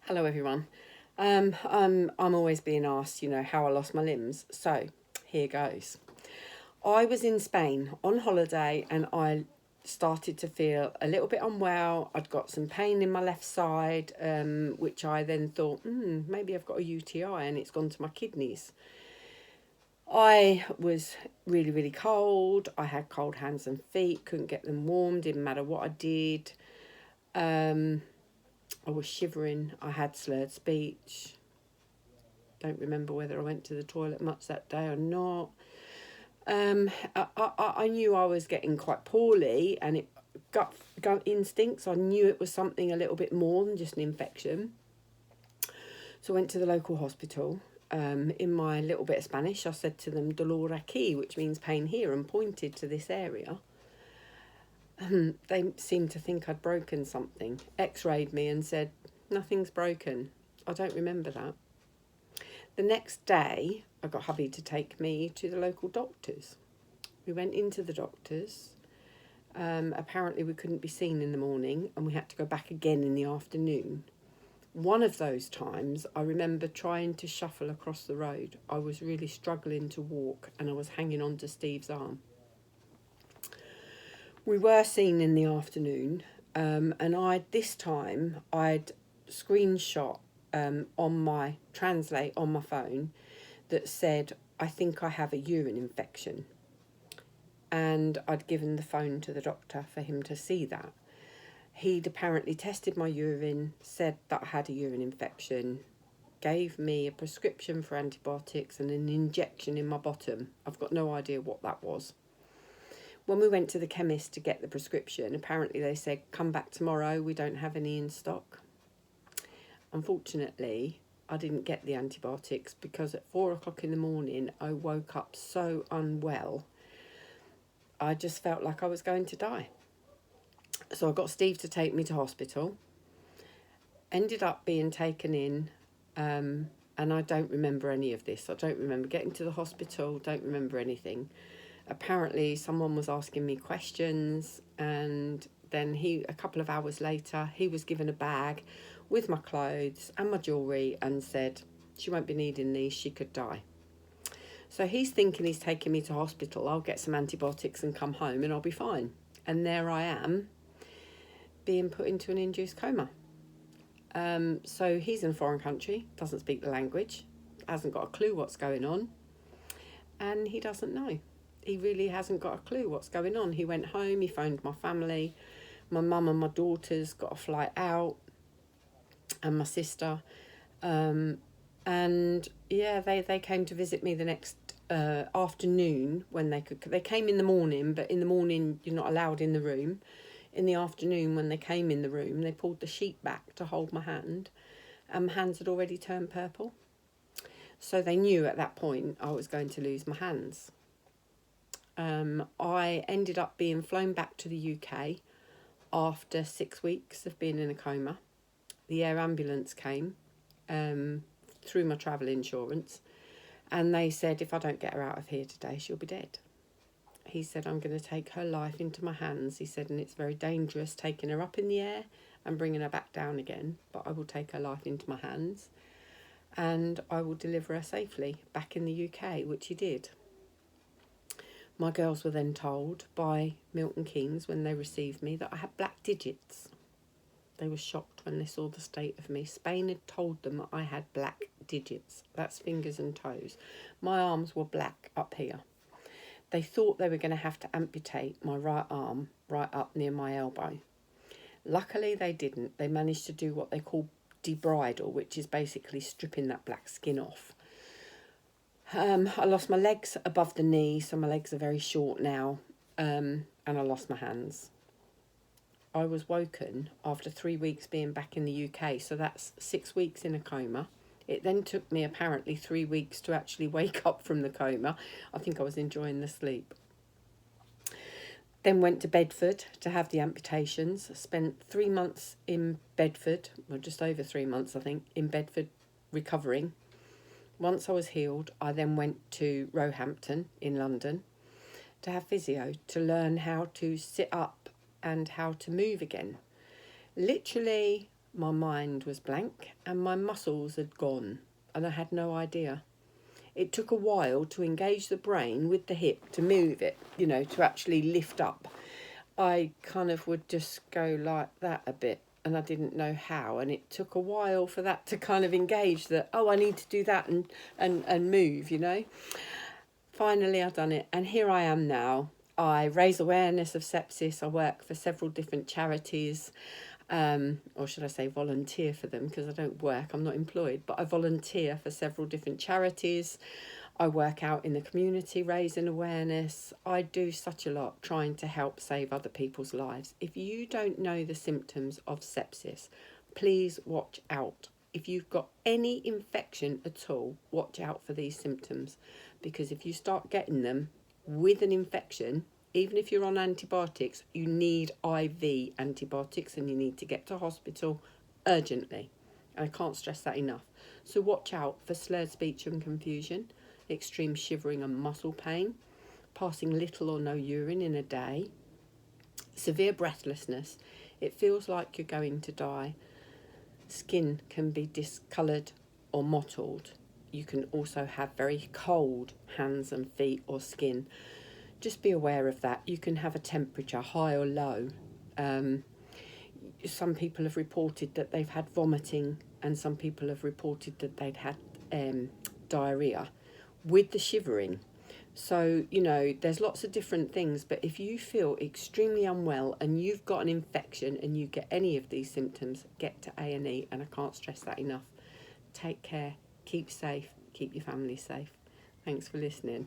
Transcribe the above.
Hello everyone. I'm always being asked, how I lost my limbs. So here goes. I was in Spain on holiday and I started to feel a little bit unwell. I'd got some pain in my left side, which I then thought, maybe I've got a UTI and it's gone to my kidneys. I was really, really cold. I had cold hands and feet, couldn't get them warm, didn't matter what I did. Um, I was shivering. I had slurred speech. Don't remember whether I went to the toilet much that day or not. I knew I was getting quite poorly, and it gut instincts. I knew it was something a little bit more than just an infection. So I went to the local hospital. In my little bit of Spanish, I said to them "dolor aquí," which means pain here, and pointed to this area. They seemed to think I'd broken something. X-rayed me and said nothing's broken. I don't remember that. The next day, I got hubby to take me to the local doctors. We went into the doctors. Apparently, we couldn't be seen in the morning, and we had to go back again in the afternoon. One of those times, I remember trying to shuffle across the road. I was really struggling to walk, and I was hanging on to Steve's arm. We were seen in the afternoon, and I'd screenshot on my translate on my phone that said, I think I have a urine infection. And I'd given the phone to the doctor for him to see that. He'd apparently tested my urine, said that I had a urine infection, gave me a prescription for antibiotics and an injection in my bottom. I've got no idea what that was. When we went to the chemist to get the prescription, apparently they said, come back tomorrow, we don't have any in stock. Unfortunately, I didn't get the antibiotics because at 4 o'clock in the morning, I woke up so unwell. I just felt like I was going to die. So I got Steve to take me to hospital. Ended up being taken in, and I don't remember any of this. I don't remember getting to the hospital, don't remember anything. Apparently, someone was asking me questions, and then a couple of hours later, he was given a bag with my clothes and my jewellery and said, she won't be needing these, she could die. So he's thinking he's taking me to hospital, I'll get some antibiotics and come home and I'll be fine. And there I am, being put into an induced coma. So he's in a foreign country, doesn't speak the language, hasn't got a clue what's going on, and he doesn't know. He really hasn't got a clue what's going on. He went home, he phoned my family, my mum and my daughters got a flight out, and my sister. And yeah, they came to visit me the next afternoon when they could. They came in the morning, but in the morning you're not allowed in the room. In the afternoon, when they came in the room, they pulled the sheet back to hold my hand, and my hands had already turned purple. So they knew at that point I was going to lose my hands. I ended up being flown back to the UK after 6 weeks of being in a coma. The air ambulance came through my travel insurance, and they said, if I don't get her out of here today, she'll be dead. He said, I'm going to take her life into my hands. He said, and it's very dangerous taking her up in the air and bringing her back down again, but I will take her life into my hands and I will deliver her safely back in the UK, which he did. My girls were then told by Milton Keynes when they received me that I had black digits. They were shocked when they saw the state of me. Spain had told them that I had black digits. That's fingers and toes. My arms were black up here. They thought they were going to have to amputate my right arm right up near my elbow. Luckily, they didn't. They managed to do what they call debridal, which is basically stripping that black skin off. I lost my legs above the knee, so my legs are very short now, and I lost my hands. I was woken after 3 weeks being back in the UK, so that's 6 weeks in a coma. It then took me apparently 3 weeks to actually wake up from the coma. I think I was enjoying the sleep. Then went to Bedford to have the amputations. Spent 3 months in Bedford, well, just over 3 months, I think, in Bedford recovering. Once I was healed, I then went to Roehampton in London to have physio, to learn how to sit up and how to move again. Literally my mind was blank and my muscles had gone and I had no idea. It took a while to engage the brain with the hip to move it, to actually lift up. I kind of would just go like that a bit and I didn't know how, and it took a while for that to kind of engage that, oh, I need to do that and move, Finally I done it, and here I am now. I raise awareness of sepsis. I work for several different charities, or should I say volunteer for them, because I don't work, I'm not employed, but I volunteer for several different charities. I work out in the community raising awareness. I do such a lot trying to help save other people's lives. If you don't know the symptoms of sepsis, please watch out. If you've got any infection at all, watch out for these symptoms, because if you start getting them with an infection, even if you're on antibiotics, you need IV antibiotics and you need to get to hospital urgently. And I can't stress that enough. So watch out for slurred speech and confusion, extreme shivering and muscle pain, passing little or no urine in a day, severe breathlessness. It feels like you're going to die. Skin can be discoloured or mottled. You can also have very cold hands and feet or skin. Just be aware of that. You can have a temperature, high or low. Some people have reported that they've had vomiting, and some people have reported that they'd had diarrhea with the shivering. So, there's lots of different things, but if you feel extremely unwell and you've got an infection and you get any of these symptoms, get to A&E, and I can't stress that enough. Take care, keep safe, keep your family safe. Thanks for listening.